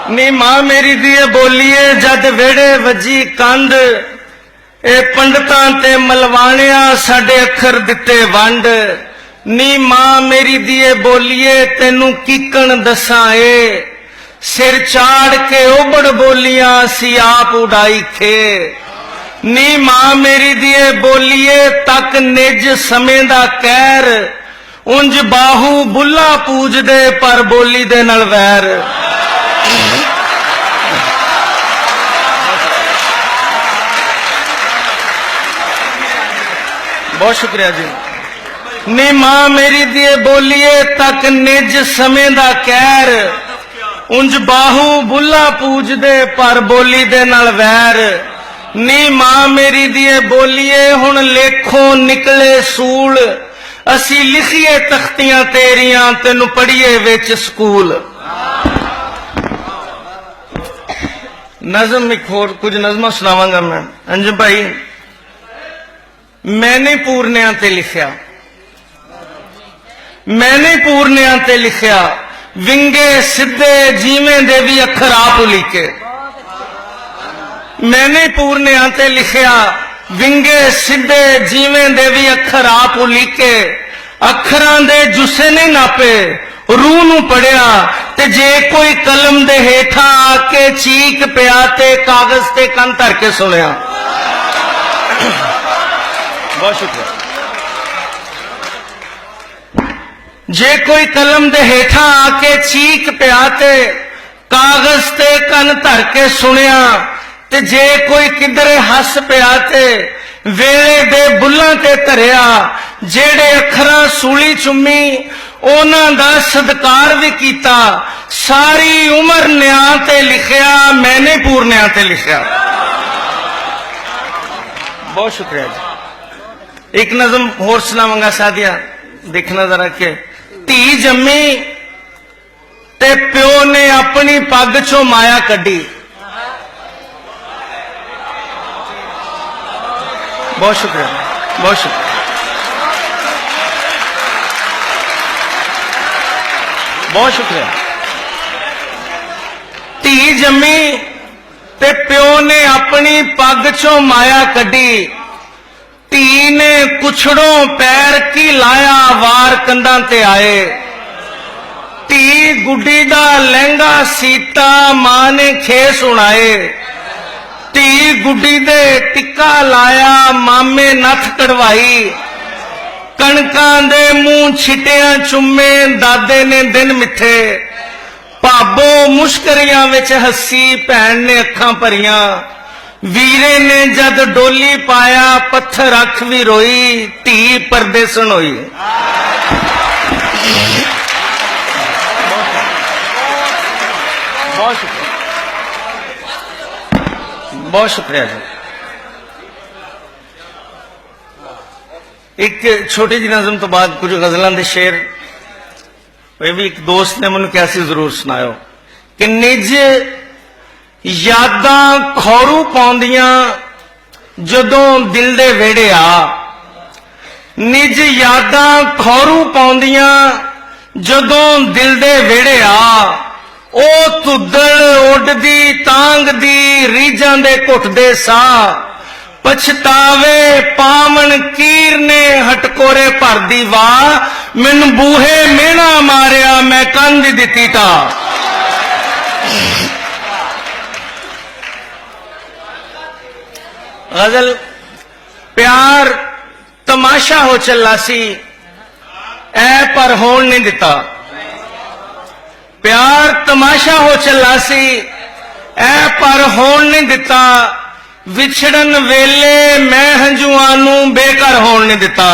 नी मां मेरी दिए बोलीए जद वेड़े वजी कंध ए पंडितां ते मलवाणिया साडे अखर दिते वंड। नी मां मेरी दिए बोलीए तेनू कीकण दसां ए सिर चाड़ के उबड़ बोलियां सी आप उड़ाई खे। नी मां मेरी दिए बोलीए तक निज समय दा कहर उंज बाहू बुला पूजदे पर बोली दे नाल वैर। बहुत शुक्रिया जी। नी मां मेरी दिए बोलीए तक निज समय दा कहर उंज बाहू बुला पूजदे पर बोली दे नाल वैर। नी मां मेरी दिए बोलीए हुण लेखों निकले सूल असी लिखिए तख्तियां तेरियां तेनू पढ़िए विच स्कूल। नज़म एक होर कुछ नज़मां सुनावांगा मैं। अंजुम भाई मैंने पूर्णिया ते लिखिया, मैंने पूर्णिया ते लिखिया विंगे सिद्धे जीवें दे भी अखर आप लिखे। मैंने पूर्णिया ते लिखिया विंगे सिद्धे जीवें दे भी अखर आप लिखे। अखरां दे जुस्से नहीं नापे रूह नू पढ़िया ते जे कोई कलम दे हेठा आके चीक पिया ते कागज ते कन धर के सुनिया। बहुत शुक्रिया। जे कोई कलम दे हेठा आके चीक पिया ते कागज ते कन धर के सुनिया ते जे कोई किधरे हस पिया ते वेले दे बुल्लां ते धरिया। जेड़े अखरां सूली चुम्मी उन्हां दा सत्कार भी कीता। सारी उम्र न्यां ते लिखिया मैंने पूर्णिया ते लिखिया। बहुत शुक्रिया जी। एक नज़म होर सुनावांगा सादिया देखना जरा के। धी जम्मी ते प्यो ने अपनी पग चों माया कड्डी। बहुत शुक्रिया, बहुत शुक्रिया, बहुत शुक्रिया। धी जम्मी ते प्यो ने अपनी पग चों माया कड्डी। धी ने कुछड़ों पैर की लाया वार कंधां ते आए। धी गुड्डी दा लहंगा सीता मां ने खे सुनाए। धी गुड्डी दे टिक्का लाया मामे नथ कढ़वाई। कणकां दे मुंह छिटियां चुम्मे दादे ने दिन मिठे। भाबो मुश्करियां विच हसी भैन ने अखां भरियां। वीरे ने जद डोली पाया पत्थर अख भी रोई धी परदेसन होई। बहुत शुक्रिया, बहुत शुक्रिया जी। एक छोटी जी नज़म तो बाद कुछ गजलों के शेर वे भी एक दोस्त ने मैंने कैसे जरूर सुनायो कि निज यादां खौरू पाउंदियां जदों दिल दे वेड़े आ। निज यादां खौरू पाउंदियां जदों दिल दे वेड़े आ। ओ तुदड़ उडदी तांग दी रीजां दे घुटदे सा। पछतावे पावन कीर ने हटकोरे भर दी वाह। मैनू बूहे मेहना मारिया मैं कंध दिती ता। गजल प्यार तमाशा हो चला सी ऐ पर होण नहीं दिता। प्यार तमाशा हो चला सी ऐ पर होण नहीं दिता। विछड़न वेले मैं हंजुआं नू बेघर होण नहीं दिता।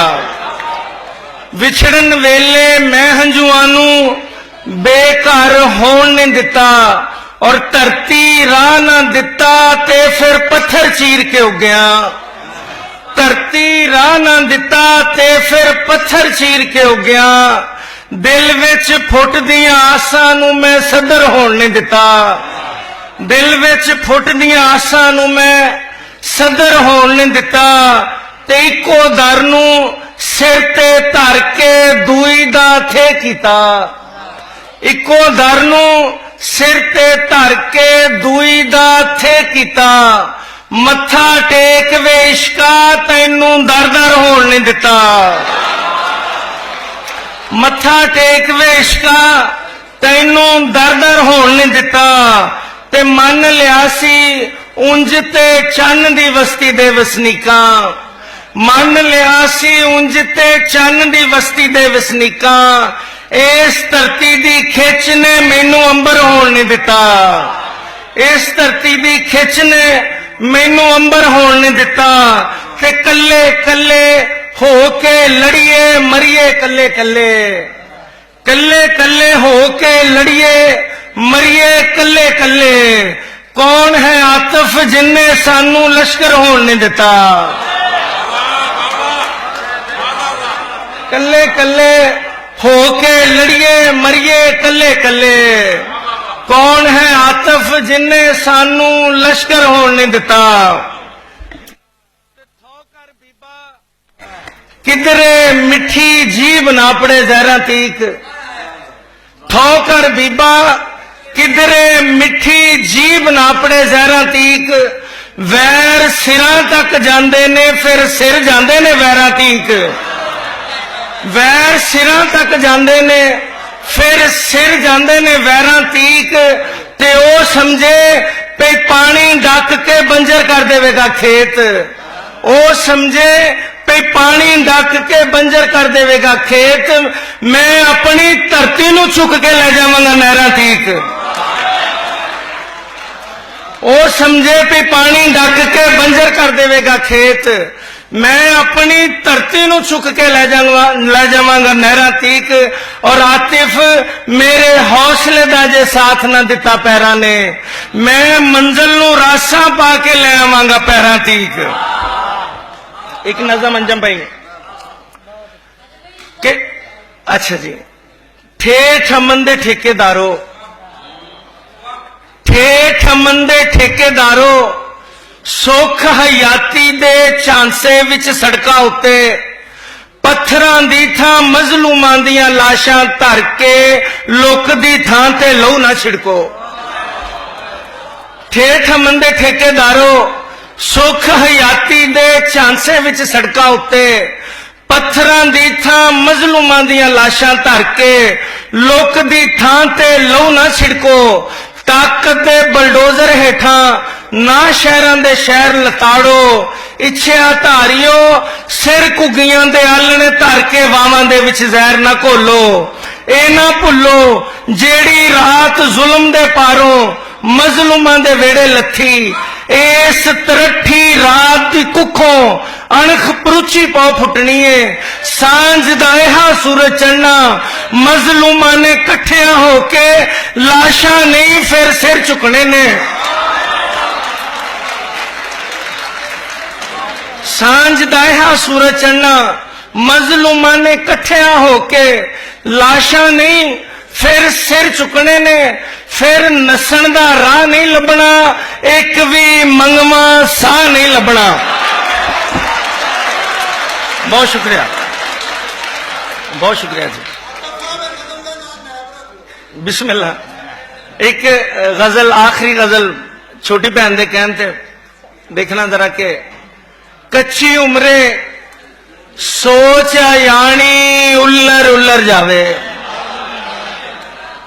विछड़न वेले मैं हंजुआं नू बेघर होण नहीं दिता। और धरती राह ना दिता ते फिर पत्थर चीर के उगया। धरती राह ना दिता ते फिर पत्थर चीर के उगया। दिल विच फुटदियां आसां नू मैं सदर होण नहीं दिता। दिल विच फुटदियां आसां नू मैं सदर होण नहीं दिता। ते इको दर नू सिर ते धर के दूई दा थे कीता। इको दर नू सिर ते धर के दूई दा थे कीता, मत्था टेक वे इश्का तैनू दर दर होण नहीं दिता। मत्था टेक वे इश्का तैनू दर दर होण नहीं दिता। ते मन लिया सी उंज ते चन्न दी बस्ती दे वसनीकां, मन लिया सी उंज ते चन्न दी बस्ती दे वसनीकां। इस धरती दी खिच ने मैनू अंबर होण नहीं दिता। इस धरती दी खिच ने मैनू अंबर होण नहीं दिता। ते कल्ले कल्ले हो के लड़िए मरिए कल्ले कल्ले, कल्ले कल्ले हो के लड़िए मरिए कल्ले कल्ले। कौन है आतिफ जिन्ने सानू लश्कर होण नहीं दिता। कल्ले कल्ले हो के लड़िए मरिए कल्ले कल्ले। कौन है आतिफ जिन्ने सानू लश्कर होण नहीं दिता। किधरे मिठी जीभ नापड़े जहरा तीक, ठोकर बीबा किधरे मिठी जीभ नापड़े जहरा तीक। वैर सिरां तक जांदे ने फिर सिर जांदे ने वैरां तीक। वैर सिरां तक जांदे ने फिर सिर जांदे ने वैरां तीक। ते ओ समझे पे पानी डक के बंजर कर देवेगा खेत। ओ समझे पे पानी डक के बंजर कर देवेगा खेत। मैं अपनी धरती नू चुक के ले जावांगा नहरां तीक। ओ समझे पे पानी डक के बंजर कर देवेगा खेत। मैं अपनी धरती नू चुक के ले जावांगा नहरां तीक। और आतिफ मेरे हौसले दा जे साथ ना दिता पैरां ने, मैं मंजिल नू रासा पा के ले आवांगा पैरां तीक। एक नज़म अंजम भाई के अच्छा जी, ठेठ अमन दे ठेकेदारो, ठेठ अमन दे ठेकेदारो, सुख हयाती दे झांसे विच सड़कां उत्ते पत्थरां दी थां मजलूमां दियां लाशां धर के लुक दी थां ते लहू ना छिड़को। ठेठ अमन दे ठेकेदारो, सुख हयाती दे झांसे विच सड़कां उत्ते पत्थरां दी थां मजलूमां दियां लाशां धर के लुक दी थां ते लहू ना छिड़को। ताकत दे बलडोजर हेठां ना शहरां दे शहर लताड़ो। इच्छिया धारियो सिर घुग्गियां दे आलने धर के वावां दे विच जहर ना घोलो। ए ना भुल्लो जेड़ी रात जुल्म दे पारों मजलूमां दे वेड़े लथी। इस तरठी रात दी कुखों अणख परुची पौ फुटनी है। सांझ दा इहा सूरज चढ़ना मजलूमां ने कट्ठियां होके लाशां नहीं फिर सिर चुकने ने। सांझ दा इहा सूरज चढ़ना मजलूमां ने कट्ठियां होके लाशां नहीं फिर सिर चुकने ने। फिर नसन दा राह नहीं लभना, एक भी मंगवा साह नहीं लभना। बहुत शुक्रिया, बहुत शुक्रिया जी। बिस्मिल्लाह। एक गजल, आखिरी गजल छोटी बहन दे कहन ते देखना जरा के। कच्ची उम्रे सोच यानी उल्लर उल्लर जावे।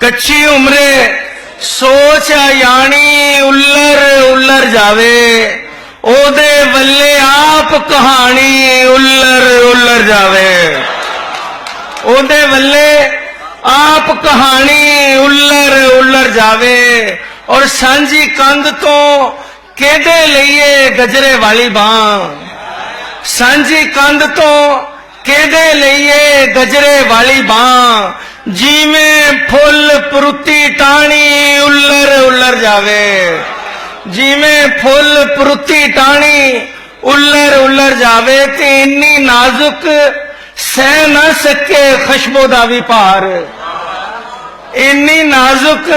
कच्ची उम्रे सोच यानी उल्लर उल्लर जावे। ओदे वल्ले आप कहानी उल्लर उल्लर जावे। ओदे वल्ले आप कहानी उल्लर उल्लर जावे। और सांझी कंध तो केदे लईए गजरे वाली बां। सांझी कंध तो केदे लईए गजरे वाली बां। जिमें फुल परुती टाणी उल्लर उल्लर जावे। जिमें फुल परुती टाणी उल्लर उल्लर जावे। ते इन्नी नाजुक सह ना सके खुशबू दा भी भार। इन्नी नाजुक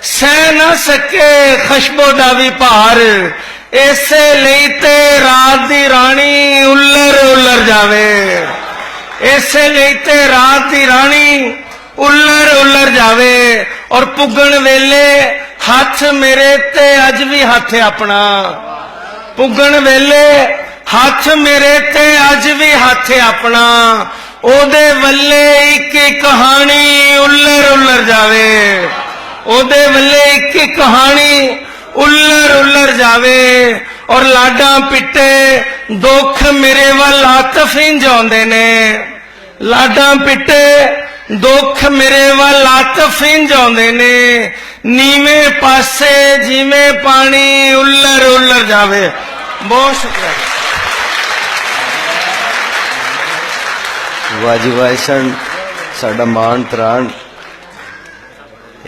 सह ना सके खुशबू दा भी भार। इसे लई ते रात दी रानी उल्लर उल्लर जावे। इसे लई ते रात दी रानी उल्लर उल्लर जावे। और पुगण वेले हाथ मेरे ते अज भी हाथ अपना, पुगण वेले हाथ मेरे ते अज भी हाथ अपना, ओदे वल्ले एक कहानी उल्लर उल्लर जावे, ओदे वल्ले एक कहानी उल्लर उल्लर जावे। और लाडा पिटे दुख मेरे वाल आतफ इंज आउंदे ने, लाडा पिटे दुख मेरे वाल आतफ इंज आउंदे ने, नीवे पासे जिमें पानी उल्लर उल्लर जावे। बहुत शुक्रिया। वाह जी वाह, सन साडा मान तरान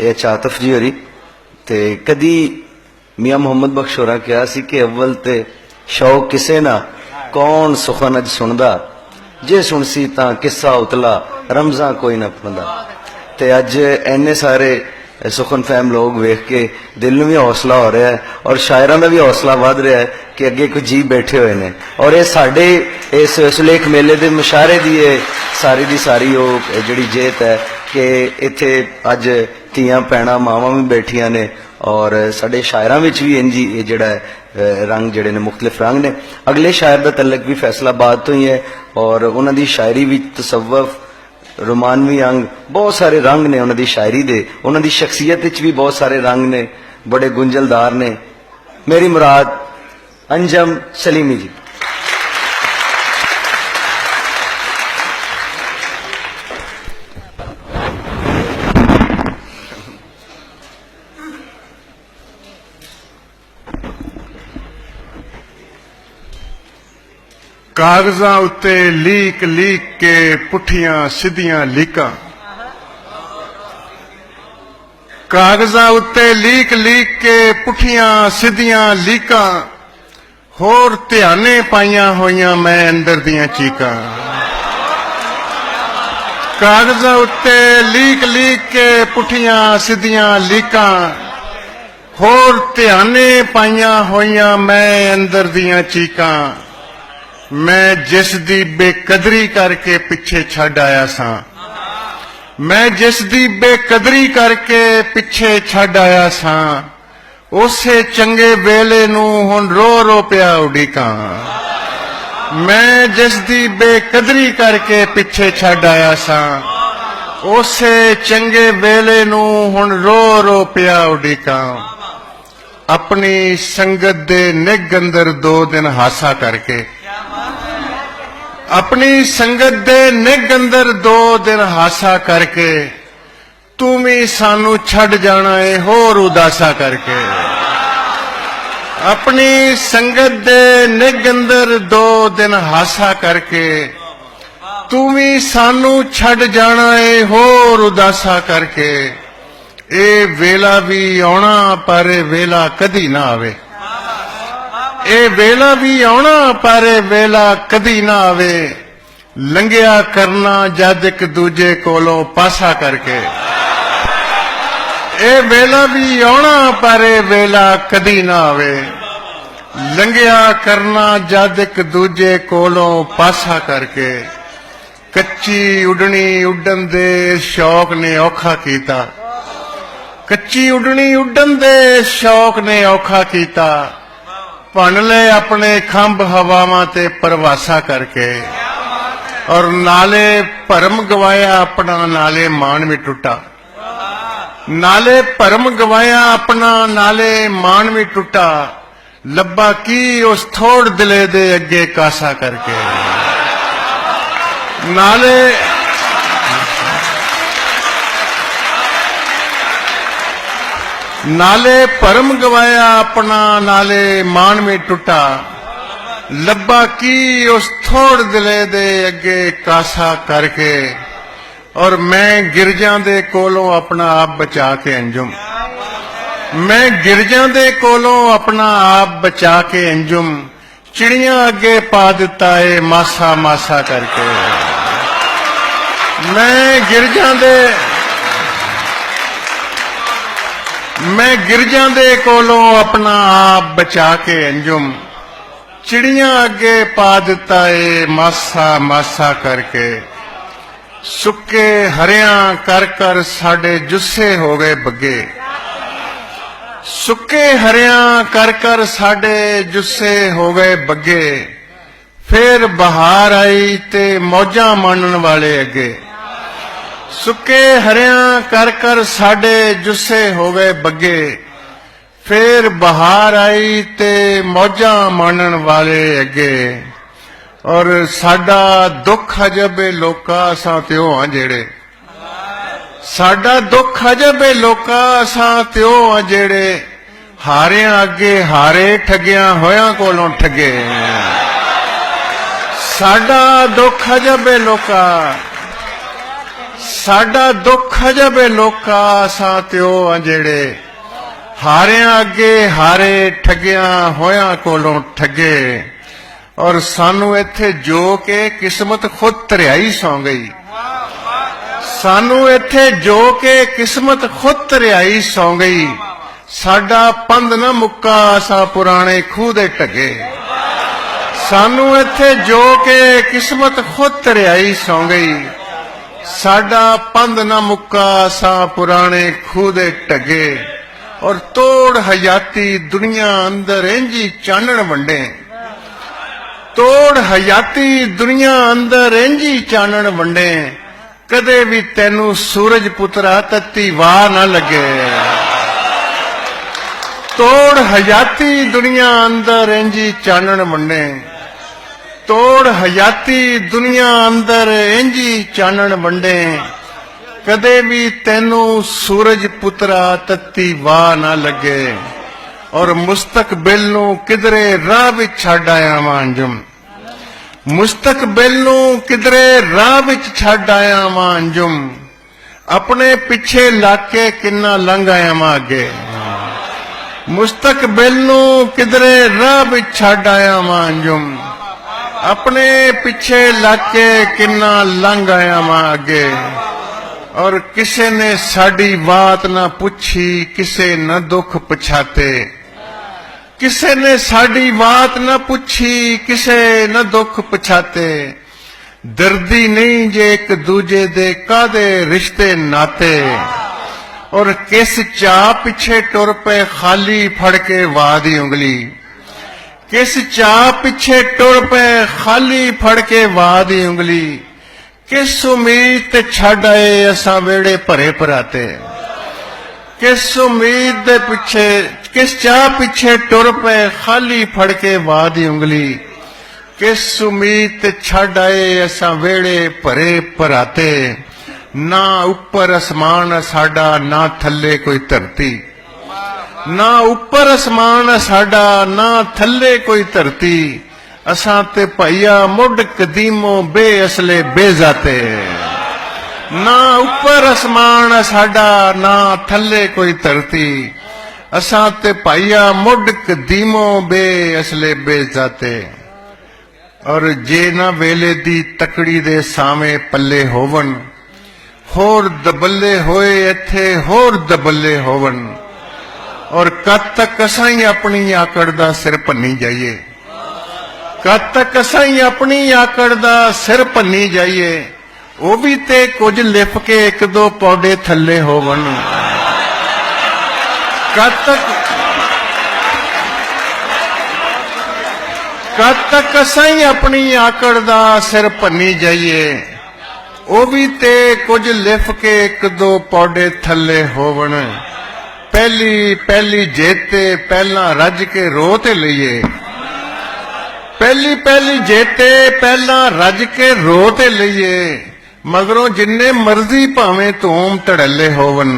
ये चातफ जी होरी। ते कदी मियां मोहम्मद बख्श होरा कहा सी कि अव्वल ते शौक किसे ना, कौन सुखन अज सुनदा, जे सुनसी तां किस्सा उतला, रमजा कोई ना पढ़दा। ते अज इन्ने सारे सुखन फहम लोग वेख के दिल में भी हौसला हो रहा है और शायरां दा भी हौसला वध रहा है कि अगे कुछ जी बैठे हुए ने। और ये साडे इस सुलेख मेले दे मुशारे दी सारी दी सारी जिहड़ी जेत है कि इत्थे अज धीआं भैणां मावां भी बैठियां ने और साडे शायरां विच भी इंजी ये जिहड़ा रंग जिहड़े ने मुख्तलिफ रंग ने। अगले शायर दा तलक भी फैसलाबाद तो ही है और उन्हां दी शायरी विच तसव्वुफ, रोमानवी अंग, बहुत सारे रंग ने उन्हां दी शायरी दे। उन्हां दी शख्सियत विच भी बहुत सारे रंग ने, बड़े गुंजलदार ने। मेरी मुराद अंजम सलीमी जी। कागजां उत्ते लीक लीक के पुठियां सिद्धियां लीकां, कागजां उत्ते लीक लीक के पुठियां सिद्धियां लीकां, होर ध्याने पाइयां होइयां मैं अंदर दियां चीकां। कागजां उत्ते लीक लीक के पुठियां सिद्धियां लीकां, होर ध्याने पाइयां होइयां मैं अंदर दियां चीकां। मैं जिस दी बेकदरी करके पिछे छड़ आया सा, मैं जिस दी बेकदरी करके पिछे छड़ आया सा, उसे चंगे वेले नू हुण रो रो पिया उड़ीकां। मैं जिस दी बेकदरी करके पिछे छड़ आया सा, उसे चंगे वेले नू हुण रो रो पिया उड़ीकां। अपनी संगत दे निग अंदर 2 दिन हासा करके, अपनी संगत दे निग अंदर 2 दिन हासा करके, तू भी सानू छड़ जाना है होर उदासा करके। अपनी संगत दे निग अंदर 2 दिन हासा करके, तू भी सानू छड़ जाना है होर उदासा करके। ए वेला भी आना पर ए वेला कदी ना आवे, ए वेला भी आना पर ए वेला कदी ना आवे। लंघिया करना जद एक दूजे कोलों पासा करके, ए वेला भी आना पर ए वेला कदी ना आवे। लंघिया करना जद एक दूजे कोलों पासा करके। कच्ची उडनी उडन दे शौक ने औखा कीता, कच्ची उडनी उडन दे शौक ने औखा कीता। भन ले अपने खंभ हवावां ते परवासा करके, और नाले भरम गवाया अपना नाले मान भी टुटा। नाले भरम गवाया अपना नाले मान भी टुटा। लब्बा की उस थोड़ दिले दे अगे कासा करके। नाले नाले भरम गवाया अपना नाले मान में टुटा। लब्बा की उस थोड़ दिले दे अगे कासा करके। और मैं गिरजा दे कोलों अपना आप बचा के अंजुम, मैं गिरजा दे कोलों अपना आप बचा के अंजुम। चिड़ियां अगे पा दिता है मासा मासा करके। मैं गिरजा दे कोलों अपना आप बचा के अंजुम। चिड़ियां अगे पा दिता है मासा मासा करके। ਸੁੱਕੇ ਹਰਿਆਂ ਕਰ ਕਰ ਸਾਡੇ ਜੁੱਸੇ ਹੋ ਗਏ ਬੱਗੇ। ਸੁੱਕੇ ਹਰਿਆਂ ਕਰ ਕਰ ਸਾਡੇ ਜੁੱਸੇ ਹੋ ਗਏ ਬੱਗੇ। ਫੇਰ ਬਹਾਰ ਆਈ ਤੇ ਮੌਜਾਂ ਮਾਣਨ ਵਾਲੇ ਅੱਗੇ। ਸੁੱਕੇ ਹਰਿਆਂ ਕਰ ਕਰ ਸਾਡੇ ਜੁੱਸੇ ਹੋ ਗਏ ਬੱਗੇ। ਫੇਰ ਬਹਾਰ ਆਈ ਤੇ ਮੌਜਾਂ ਮਾਣਨ ਵਾਲੇ ਅੱਗੇ। ਔਰ ਸਾਡਾ ਦੁੱਖ ਅਜਬ ਏ ਲੋਕਾ ਅਸਾਂ ਤੇ ਉਹ ਆ ਜਿਹੜੇ। ਸਾਡਾ ਦੁੱਖ ਅਜਬ ਏ ਲੋਕਾ ਅਸਾਂ ਤੇ ਉਹ ਆ ਜਿਹੜੇ ਹਾਰਿਆਂ ਅੱਗੇ ਹਾਰੇ ਠੱਗਿਆਂ ਹੋਇਆਂ ਕੋਲੋਂ ਠੱਗੇ। ਸਾਡਾ ਦੁੱਖ ਅਜਬ ਏ ਲੋਕਾ। ਸਾਡਾ ਦੁੱਖ ਅਜਬ ਏ ਲੋਕਾ ਅਸਾਂ ਤੇ ਉਹ ਆ ਜਿਹੜੇ ਹਾਰਿਆਂ ਅੱਗੇ ਹਾਰੇ ਠੱਗਿਆਂ ਹੋਇਆਂ ਕੋਲੋਂ ਠੱਗੇ। ਔਰ ਸਾਨੂੰ ਇੱਥੇ ਜੋ ਕਿ ਕਿਸਮਤ ਖੁਦ ਧਰਿਆਈ ਸੌਂ ਗਈ। ਸਾਨੂੰ ਇੱਥੇ ਜੋ ਕਿ ਕਿਸਮਤ ਖੁਦ ਧਰਿਆਈ ਸੌਂ ਗਈ। ਸਾਡਾ ਪੰਧ ਨਾ ਮੁੱਕਾ ਅਸਾਂ ਪੁਰਾਣੇ ਖੂਹ ਦੇ ਢੱਗੇ। ਸਾਨੂੰ ਇੱਥੇ ਜੋ ਕਿ ਕਿਸਮਤ ਖੁਦ ਧਰਿਆਈ ਸੌਂ ਗਈ। ਸਾਡਾ ਪੰਧ ਨਾ ਮੁੱਕਾ ਅਸਾਂ ਪੁਰਾਣੇ ਖੂਹ ਦੇ ਢੱਗੇ। ਔਰ ਤੋੜ ਹਯਾਤੀ ਦੁਨੀਆ ਅੰਦਰ ਇੰਜੀ ਚਾਨਣ ਵੰਡੇ। ਤੋੜ ਹਯਾਤੀ ਦੁਨੀਆ ਅੰਦਰ ਇੰਜੀ ਚਾਨਣ ਵੰਡੇ। ਕਦੇ ਵੀ ਤੈਨੂੰ ਸੂਰਜ ਪੁੱਤਰਾ ਤੱਤੀ ਵਾਹ ਨਾ ਲੱਗੇ। ਤੋੜ ਹਯਾਤੀ ਦੁਨੀਆ ਅੰਦਰ ਇੰਜੀ ਚਾਨਣ ਵੰਡੇ। ਤੋੜ ਹਯਾਤੀ ਦੁਨੀਆ ਅੰਦਰ ਇੰਜੀ ਚਾਨਣ ਵੰਡੇ। ਕਦੇ ਵੀ ਤੈਨੂੰ ਸੂਰਜ ਪੁੱਤਰਾ ਤੱਤੀ ਵਾਹ ਨਾ ਲੱਗੇ। ਔਰ ਮੁਸਤਕਬਿਲ ਨੂੰ ਕਿਧਰੇ ਰਾਹ ਵਿੱਚ ਛੱਡ ਆਇਆ ਵਾਂ ਅੰਜਮ। ਮੁਸਤਕਬਿਲ ਨੂੰ ਕਿਧਰੇ ਰਾਹ ਵਿੱਚ ਛੱਡ ਆਇਆ ਵਾਂ ਅੰਜਮ। ਆਪਣੇ ਪਿੱਛੇ ਲੱਗ ਕੇ ਕਿੰਨਾ ਲੰਘ ਆਇਆ ਵਾਂ ਅੱਗੇ। ਮੁਸਤਕਬਿਲ ਨੂੰ ਕਿਧਰੇ ਰਾਹ ਵਿੱਚ ਛੱਡ ਆਇਆ ਵਾਂ ਅੰਜਮ। ਆਪਣੇ ਪਿੱਛੇ ਲੱਗ ਕੇ ਕਿੰਨਾ ਲੰਘ ਆਇਆ ਵਾਂ ਅੱਗੇ। ਔਰ ਕਿਸੇ ਨੇ ਸਾਡੀ ਬਾਤ ਨਾ ਪੁੱਛੀ ਕਿਸੇ ਨਾ ਦੁੱਖ ਪਛਾਤੇ। ਕਿਸੇ ਨੇ ਸਾਡੀ ਬਾਤ ਨਾ ਪੁੱਛੀ ਕਿਸੇ ਨਾ ਦੁੱਖ ਪਛਾਤੇ। ਦਰਦੀ ਨਹੀਂ ਜੇ ਇੱਕ ਦੂਜੇ ਦੇ ਕਾਦੇ ਰਿਸ਼ਤੇ ਨਾਤੇ। ਔਰ ਕਿਸ ਚਾਹ ਪਿੱਛੇ ਟੁਰ ਪਏ ਖਾਲੀ ਫੜ ਕੇ ਵਾਹ ਦੀ ਉਂਗਲੀ। ਕਿਸ ਚਾਹ ਪਿੱਛੇ ਟੁਰ ਪਏ ਖਾਲੀ ਫੜ ਕੇ ਵਾਹ ਦੀ ਉਂਗਲੀ। ਕਿਸ ਉਮੀਦ ਤੇ ਛੱਡ ਆਏ ਅਸਾਂ ਵੇੜੇ ਭਰੇ ਭਰਾਤੇ। ਕਿਸ ਉਮੀਦ ਦੇ ਪਿੱਛੇ ਕਿਸ ਚਾਹ ਪਿੱਛੇ ਟੁਰ ਪਏ ਖਾਲੀ ਫੜ ਕੇ ਵਾਹ ਦੀ ਉਂਗਲੀ। ਕਿਸ ਉਮੀਦ ਤੇ ਛੱਡ ਆਏ ਅਸਾਂ ਵੇੜੇ ਭਰੇ ਭਰਾਤੇ। ਨਾ ਉੱਪਰ ਅਸਮਾਨ ਸਾਡਾ ਨਾ ਥੱਲੇ ਕੋਈ ਧਰਤੀ। ਨਾ ਉੱਪਰ ਅਸਮਾਨ ਸਾਡਾ ਨਾ ਥੱਲੇ ਕੋਈ ਧਰਤੀ। ਅਸਾਂ ਤੇ ਭਾਈਆ ਮੁੱਢ ਕਦੀਮੋਂ ਬੇਅਸਲੇ ਬੇਜ਼ਾਤੇ। ਨਾ ਉੱਪਰ ਅਸਮਾਨ ਸਾਡਾ ਨਾ ਥੱਲੇ ਕੋਈ ਧਰਤੀ। ਅਸਾਂ ਤੇ ਭਾਈਆ ਮੁੱਢ ਕਦੀਮੋਂ ਬੇਅਸਲੇ ਬੇਜ਼ਾਤੇ। ਔਰ ਜੇ ਨਾ ਵੇਲੇ ਦੀ ਤਕੜੀ ਦੇ ਸਾਵੇਂ ਪੱਲੇ ਹੋਵਨ। ਹੋਰ ਦਬੱਲੇ ਹੋਏ ਇੱਥੇ ਹੋਰ ਦਬੱਲੇ ਹੋਵਨ। ਔਰ ਕਦ ਤੱਕ ਅਸਾਂ ਹੀ ਆਪਣੀ ਆਕੜ ਦਾ ਸਿਰ ਭੰਨੀ ਜਾਈਏ। ਕਦ ਤੱਕ ਅਸਾਂ ਹੀ ਆਪਣੀ ਆਕੜ ਦਾ ਸਿਰ ਭੰਨੀ ਜਾਈਏ। ਉਹ ਵੀ ਤੇ ਕੁਝ ਲਿਪ ਕੇ ਇੱਕ ਦੋ ਪੌੜੇ ਥੱਲੇ ਹੋਵਨ। ਕਦ ਤੱਕ ਅਸਾਂ ਹੀ ਆਪਣੀ ਆਕੜ ਦਾ ਸਿਰ ਭੰਨੀ ਜਾਈਏ। ਉਹ ਵੀ ਤੇ ਕੁਝ ਲਿਪ ਕੇ ਇੱਕ ਦੋ ਪੌੜੇ ਥੱਲੇ ਹੋਵਨ। ਪਹਿਲੀ ਪਹਿਲੀ ਜੇਤੇ ਪਹਿਲਾਂ ਰੱਜ ਕੇ ਰੋ ਤੇ ਲਈਏ। ਪਹਿਲੀ ਪਹਿਲੀ ਜੇਤੇ ਪਹਿਲਾਂ ਰੱਜ ਕੇ ਰੋ ਤੇ ਲਈਏ। ਮਗਰੋਂ ਜਿੰਨੇ ਮਰਜ਼ੀ ਭਾਵੇਂ ਧੂਮ ਧੜੱਲੇ ਹੋਵਨ।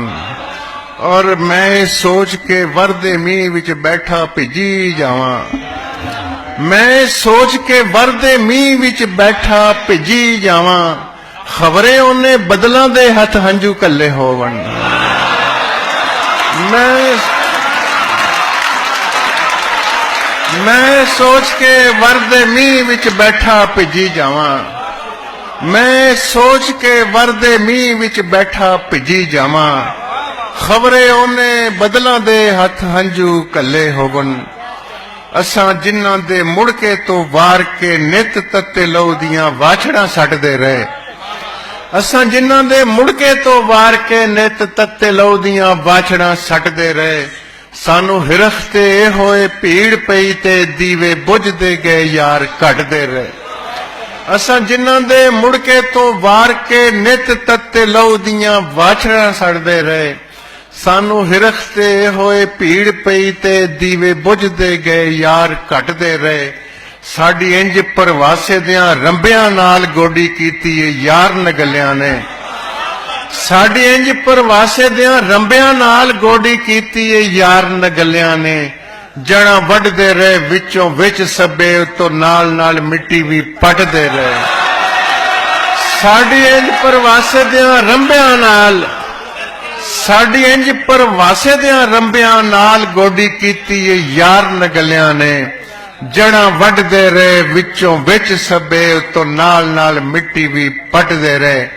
ਔਰ ਮੈਂ ਸੋਚ ਕੇ ਵਰਦੇ ਮੀਂਹ ਵਿੱਚ ਬੈਠਾ ਭਿੱਜੀ ਜਾਵਾਂ। ਮੈਂ ਸੋਚ ਕੇ ਵਰਦੇ ਮੀਂਹ ਵਿੱਚ ਬੈਠਾ ਭਿੱਜੀ ਜਾਵਾਂ। ਖਬਰੇ ਉਹਨੇ ਬਦਲਾਂ ਦੇ ਹੱਥ ਹੰਝੂ ਕੱਲੇ ਹੋਵਨ। ਮੈਂ ਸੋਚ ਕੇ ਵਰਦੇ ਮੀਂਹ ਵਿੱਚ ਬੈਠਾ ਭਿੱਜੀ ਜਾਵਾਂ। ਮੈਂ ਸੋਚ ਕੇ ਵਰਦੇ ਮੀਂਹ ਵਿੱਚ ਬੈਠਾ ਭਿੱਜੀ ਜਾਵਾਂ। ਖਬਰੇ ਉਹਨੇ ਬਦਲਾਂ ਦੇ ਹੱਥ ਹੰਝੂ ਕੱਲੇ ਹੋਵਨ। ਅਸਾਂ ਜਿਨ੍ਹਾਂ ਦੇ ਮੁੜ ਕੇ ਤੋਂ ਵਾਰ ਕੇ ਨਿਤ ਤੱਤੇ ਲਹੂ ਦੀਆਂ ਵਾਛੜਾਂ ਛੱਡਦੇ ਰਹੇ। ਅਸਾਂ ਜਿਨ੍ਹਾਂ ਦੇ ਮੁੜਕੇ ਤੋਂ ਵਾਰ ਕੇ ਨਿਤ ਤੱਤੇ ਲਹੂ ਦੀਆਂ ਬਾਛੜਾਂ ਸੱਟਦੇ ਰਹੇ, ਸਾਨੂੰ ਹਿਰਖ ਤੇ ਇਹ ਹੋਏ ਭੀੜ ਪਈ ਤੇ ਦੀਵੇ ਬੁਝਦੇ ਗਏ ਯਾਰ ਘਟਦੇ ਰਹੇ। ਅਸਾਂ ਜਿਨ੍ਹਾਂ ਦੇ ਮੁੜਕੇ ਤੋਂ ਵਾਰ ਕੇ ਨਿਤ ਤੱਤੇ ਲਹੂ ਦੀਆਂ ਬਾਛੜਾਂ ਸੱਟਦੇ ਰਹੇ, ਸਾਨੂੰ ਹਿਰਖ ਤੇ ਇਹ ਹੋਏ ਭੀੜ ਪਈ ਤੇ ਦੀਵੇ ਬੁਝਦੇ ਗਏ ਯਾਰ ਘਟਦੇ ਰਹੇ। ਸਾਡੀ ਇੰਜ ਪਰਵਾਸੇ ਦਿਆਂ ਰੰਬਿਆਂ ਨਾਲ ਗੋਡੀ ਕੀਤੀ ਏ ਯਾਰ ਨਗਲਿਆਂ ਨੇ, ਸਾਡੀ ਇੰਜ ਪਰਵਾਸੇ ਦਿਆਂ ਰੰਬਿਆਂ ਨਾਲ ਗੋਡੀ ਕੀਤੀ ਏ ਯਾਰ ਨਗਲਿਆਂ ਨੇ। ਜੜਾਂ ਵੱਢਦੇ ਰਹੇ ਵਿੱਚੋਂ ਵਿੱਚ ਸੱਬੇ, ਉਤੋਂ ਨਾਲ ਨਾਲ ਮਿੱਟੀ ਵੀ ਪੱਟਦੇ ਰਹੇ। ਸਾਡੀ ਇੰਜ ਪਰਵਾਸੇ ਦਿਆਂ ਰੰਬਿਆਂ ਨਾਲ, ਸਾਡੀ ਇੰਜ ਪਰਵਾਸੇ ਦਿਆਂ ਰੰਬਿਆਂ ਨਾਲ ਗੋਡੀ ਕੀਤੀ ਏ ਯਾਰ ਨਗਲਿਆਂ ਨੇ। ਜੜਾਂ ਵੱਢਦੇ ਰਹੇ ਵਿੱਚੋਂ ਵਿੱਚ ਸੱਬੇ, ਉਤੋਂ ਨਾਲ ਨਾਲ ਮਿੱਟੀ ਵੀ ਪੱਟਦੇ ਰਹੇ।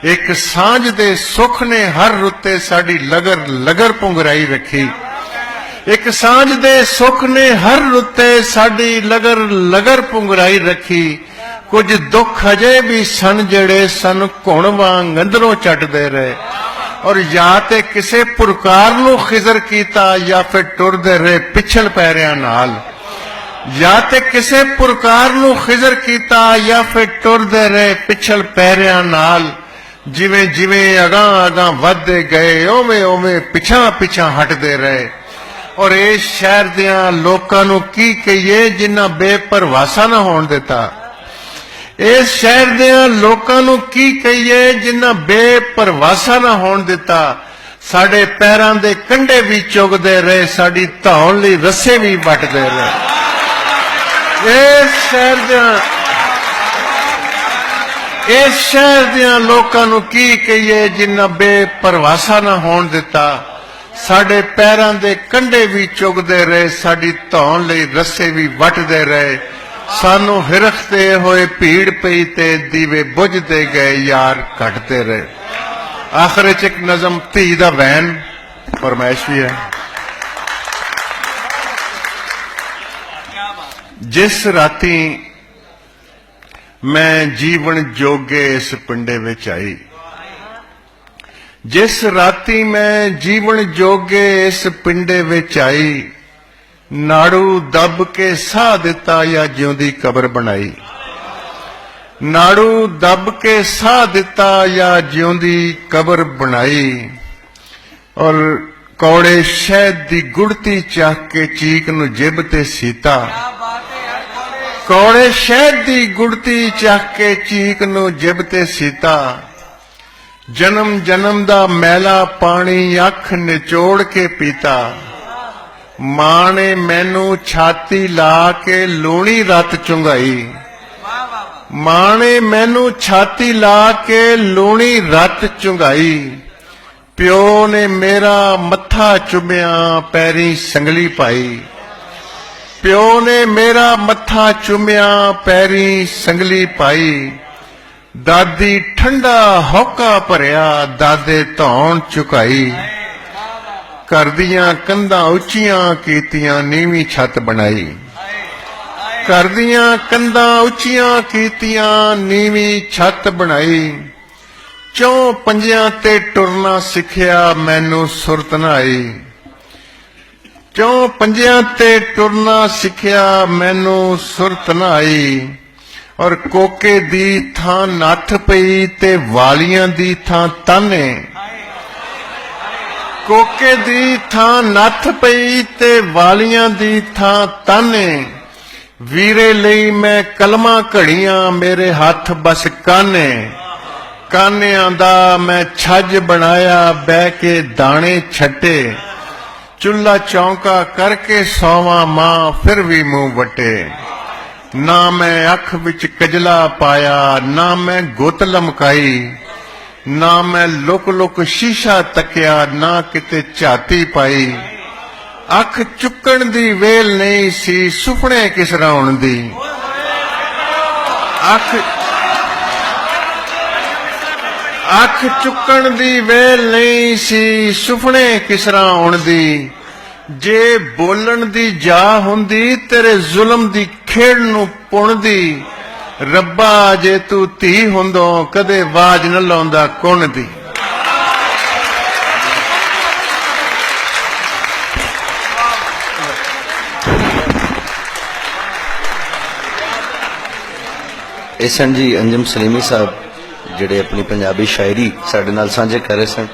ਇੱਕ ਸਾਂਝ ਦੇ ਸੁੱਖ ਨੇ ਹਰ ਰੁੱਤੇ ਸਾਡੀ ਲਗਰ ਲਗਰ ਪੁੰਗਰਾਈ ਰੱਖੀ, ਇੱਕ ਸਾਂਝ ਦੇ ਸੁੱਖ ਨੇ ਹਰ ਰੁੱਤੇ ਸਾਡੀ ਲਗਰ ਲਗਰ ਪੁੰਗਰਾਈ ਰੱਖੀ। ਕੁਝ ਦੁੱਖ ਅਜੇ ਵੀ ਸਨ ਜਿਹੜੇ ਸਾਨੂੰ ਘੁਣ ਵਾਂਗ ਅੰਦਰੋਂ ਚੱਟਦੇ ਰਹੇ, ਔਰ ਜਾਂ ਤੇ ਕਿਸੇ ਪੁਰਕਾਰ ਨੂੰ ਖਿਜ਼ਰ ਕੀਤਾ ਜਾਂ ਫਿਰ ਟੁਰਦੇ ਰਹੇ ਪਿਛਲ ਪੈਰਿਆਂ ਨਾਲ, ਜਾਂ ਤੇ ਕਿਸੇ ਪੁਰਕਾਰ ਨੂੰ ਖਿਜ਼ਰ ਕੀਤਾ ਜਾਂ ਫਿਰ ਟੁਰਦੇ ਰਹੇ ਪਿਛਲ ਪੈਰਿਆਂ ਨਾਲ। ਜਿਵੇਂ ਜਿਵੇਂ ਅਗਾਂਹ ਅਗਾਂਹ ਵੱਧਦੇ ਗਏ ਉਵੇਂ ਉਵੇਂ ਪਿਛਾਂ ਪਿਛਾਂ ਹਟਦੇ ਰਹੇ। ਔਰ ਇਸ ਸ਼ਹਿਰ ਦਿਆਂ ਲੋਕਾਂ ਨੂੰ ਕੀ ਕਹੀਏ ਜਿਨ੍ਹਾਂ ਬੇਪਰਵਾਸਾ ਨਾ ਹੋਣ ਦਿੱਤਾ, ਇਸ ਸ਼ਹਿਰ ਦਿਆਂ ਲੋਕਾਂ ਨੂੰ ਕੀ ਕਹੀਏ ਜਿਨ੍ਹਾਂ ਬੇਪਰਵਾਸਾ ਨਾ ਹੋਣ ਦਿੱਤਾ। ਸਾਡੇ ਪੈਰਾਂ ਦੇ ਕੰਢੇ ਵੀ ਚੁਗਦੇ ਰਹੇ, ਸਾਡੀ ਧੌਣ ਲਈ ਰੱਸੇ ਵੀ ਵੱਟਦੇ ਰਹੇ। ਇਸ ਸ਼ਹਿਰ ਦਿਆਂ ਲੋਕਾਂ ਨੂੰ ਕੀ ਕਹੀਏ ਜਿਨ੍ਹਾਂ ਬੇਪਰਵਾਸਾ ਨਾ ਹੋਣ ਦਿੱਤਾ। ਸਾਡੇ ਪੈਰਾਂ ਦੇ ਕੰਢੇ ਵੀ ਚੁਗਦੇ ਰਹੇ, ਸਾਡੀ ਧੌਣ ਲਈ ਰੱਸੇ ਵੀ ਵੱਟਦੇ ਰਹੇ। ਸਾਨੂੰ ਹਿਰਖ ਤੇ ਹੋਏ ਭੀੜ ਪਈ ਤੇ ਦੀਵੇ ਬੁਝਦੇ ਗਏ ਯਾਰ ਘਟਦੇ ਰਹੇ। ਆਖਰ ਵਿੱਚ ਇੱਕ ਨਜ਼ਮ ਧੀ ਦਾ ਵੈਨ ਫਰਮਾਇਸ਼ ਵੀ ਹੈ। ਜਿਸ ਰਾਤੀ ਮੈਂ ਜੀਵਨ ਜੋਗੇ ਇਸ ਪਿੰਡੇ ਵਿੱਚ ਆਈ, ਜਿਸ ਰਾਤੀ ਮੈਂ ਜੀਵਨ ਜੋਗੇ ਇਸ ਪਿੰਡੇ ਵਿੱਚ ਆਈ, ਨਾੜੂ ਦੱਬ ਕੇ ਸਾਹ ਦਿੱਤਾ ਜਾਂ ਜਿਉਂਦੀ ਕਬਰ ਬਣਾਈ, ਨਾੜੂ ਦੱਬ ਕੇ ਸਾਹ ਦਿੱਤਾ ਜਾਂ ਜਿਉਂਦੀ ਕਬਰ ਬਣਾਈ। ਔਰ ਕੌੜੇ ਸ਼ਹਿਦ ਦੀ ਗੁੜਤੀ ਚੱਕ ਕੇ ਚੀਕ ਨੂੰ ਜਿਬ ਤੇ ਸੀਤਾ, ਕੌੜੇ ਸ਼ਹਿਦ ਦੀ ਗੁੜਤੀ ਚੱਕ ਕੇ ਚੀਕ ਨੂੰ ਜਿਬ ਤੇ ਸੀਤਾ। ਜਨਮ ਜਨਮ ਦਾ ਮੈਲਾ ਪਾਣੀ ਅੱਖ ਨਿਚੋੜ ਕੇ ਪੀਤਾ, ਮਾਂ ਨੇ ਮੈਨੂੰ ਛਾਤੀ ਲਾ ਕੇ ਲੂਣੀ ਰੱਤ ਚੁੰਗਾਈ, ਮਾਂ ਨੇ ਮੈਨੂੰ ਛਾਤੀ ਲਾ ਕੇ ਲੂਣੀ ਰੱਤ ਚੁੰਗਾਈ। ਪਿਓ ਨੇ ਮੇਰਾ ਮੱਥਾ ਚੁੰਮਿਆ ਪੈਰੀਂ ਸੰਗਲੀ ਪਾਈ, ਪਿਓ ਨੇ ਮੇਰਾ ਮੱਥਾ ਚੁੰਮਿਆ ਪੈਰੀਂ ਸੰਗਲੀ ਪਾਈ। ਦਾਦੀ ਠੰਡਾ ਹੌਕਾ ਭਰਿਆ ਦਾਦੇ ਧੌਣ ਝੁਕਾਈ, ਘਰ ਦੀਆਂ ਕੰਧਾਂ ਉੱਚੀਆਂ ਕੀਤੀਆਂ ਨੀਵੀਂ ਛੱਤ ਬਣਾਈ, ਘਰ ਦੀਆਂ ਕੰਧਾਂ ਉੱਚੀਆਂ ਕੀਤੀਆਂ ਨੀਵੀਂ ਛੱਤ ਬਣਾਈ। ਚੌਂ ਪੰਜਿਆਂ ਤੇ ਟੁਰਨਾ ਸਿੱਖਿਆ ਮੈਨੂੰ ਸੁਰਤ ਨਾ ਆਈ, ਚੌਂ ਪੰਜਿਆਂ ਤੇ ਟੁਰਨਾ ਸਿੱਖਿਆ ਮੈਨੂੰ ਸੁਰਤ ਨਾ ਆਈ। ਔਰ ਕੋਕੇ ਦੀ ਥਾਂ ਨੱਥ ਪਈ ਤੇ ਵਾਲੀਆਂ ਦੀ ਥਾਂ ਤਾਨੇ, ਕੋਕੇ ਦੀ ਥਾਂ ਨੱਥ ਪਈ ਤੇ ਵਾਲੀਆਂ ਦੀ ਥਾਂ ਤਾਨੇ। ਵੀਰੇ ਲਈ ਮੈਂ ਕਲਮਾਂ ਘੜੀਆਂ ਮੇਰੇ ਹੱਥ ਬਸ ਕਾਨੇ, ਕਾਨਿਆਂ ਦਾ ਮੈਂ ਛੱਜ ਬਣਾਇਆ ਬਹਿ ਕੇ ਦਾਣੇ ਛੱਟੇ। ਚੁੱਲ੍ਹਾ ਚੌਂਕਾ ਕਰਕੇ ਸੌਵਾਂ ਮਾਂ ਫਿਰ ਵੀ ਮੂੰਹ ਵੱਟੇ। ਨਾ ਮੈਂ ਅੱਖ ਵਿੱਚ ਕਜਲਾ ਪਾਇਆ ਨਾ ਮੈਂ ਗੁੱਤ ਲਮਕਾਈ, ਨਾ ਮੈਂ ਲੁਕ ਲੁਕ ਸ਼ੀਸ਼ਾ ਤੱਕਿਆ ਨਾ ਕਿਤੇ ਝਾਤੀ ਪਾਈ। ਅੱਖ ਚੁੱਕਣ ਦੀ ਵੇਲ ਨਹੀਂ ਸੀ ਸੁਪਨੇ ਕਿਸ ਰਾਉਣ ਦੀ, ਅੱਖ ਚੁੱਕਣ ਦੀ ਵੇਲ ਨਹੀਂ ਸੀ ਸੁਪਨੇ ਕਿਸ ਰਾਉਣ ਦੀ। ਜੇ ਬੋਲਣ ਦੀ ਜਾ ਹੁੰਦੀ ਤੇਰੇ ਜ਼ੁਲਮ ਦੀ ਖੇਡ ਨੂੰ ਪੁਣਦੀ, ਰੱਬਾ ਜੇ ਤੂੰ ਧੀ ਹੁੰਦੋਂ ਕਦੇ ਆਵਾਜ਼ ਨਾ ਲਾਉਂਦਾ ਕੁਣ ਦੀ। ਇਹ ਸਨ ਜੀ ਅੰਜਮ ਸਲੀਮੀ ਸਾਹਿਬ ਜਿਹੜੇ ਆਪਣੀ ਪੰਜਾਬੀ ਸ਼ਾਇਰੀ ਸਾਡੇ ਨਾਲ ਸਾਂਝੇ ਕਰ ਰਹੇ ਸਨ।